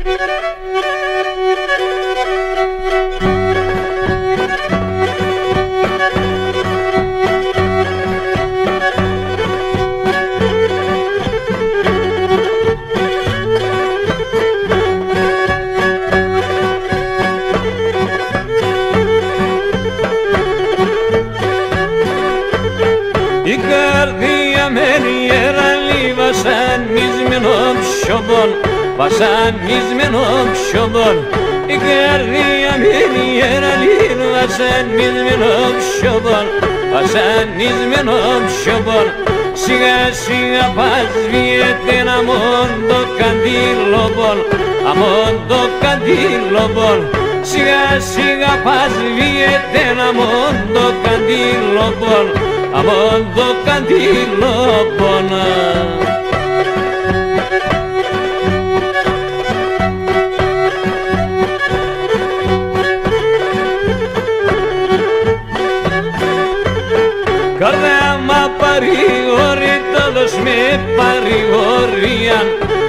Η καρδία με γεραλή βασανισμένο ψιωδόν, βασανισμένο ψιωδόν. Η καρδία με γεραλή βασανισμένο ψιωδόν, βασανισμένο ψιωδόν. Σιγά σιγά πας βιέται αμόν το καντήλοπον, αμόν το καντήλοπον. Σιγά σιγά πας βιέται αμόν το καντήλοπον, αμόν το καντήλοπον. Καρδιά μα παρηγορητό, δώσ' με παρηγορία,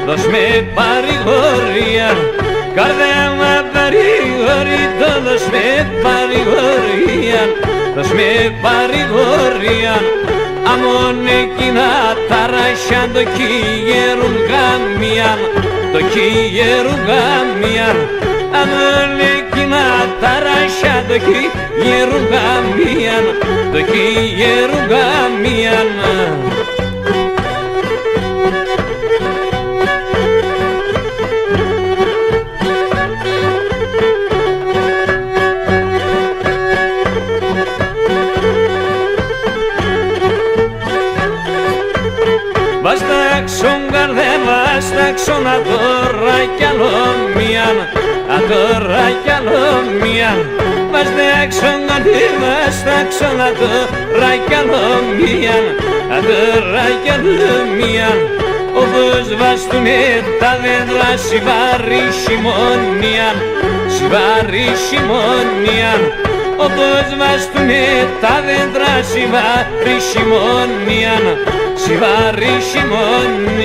δώσ' με παρηγορία. Καρδιά μα παρηγορητό, δώσ' με παρηγορία, δώσ' με παρηγορία. Αμόν εκείνα τα ράσια το κυγερούν γάμιαν, το κυγερούν γάμιαν. Αμόν εκείνα τα ράσια το κυγερούν γάμιαν, το κυγερούν γάμιαν. Βαστάξον καρδέ, βαστάξον αδώρα κι άλλο μίαν, αδώρα κι άλλο μίαν. Βαστάξον καρδέ, βαστάξον αδώρα κι άλλο μίαν, αδώρα κι άλλο μίαν. Όπως βαστούνε τα δέντρα σιβάρι χειμώνιαν, σιβάρι χειμώνιαν. Όπως βαστούνε τα δέντρα σιβάρι χειμώνιαν, σιβάρι χειμώνιαν.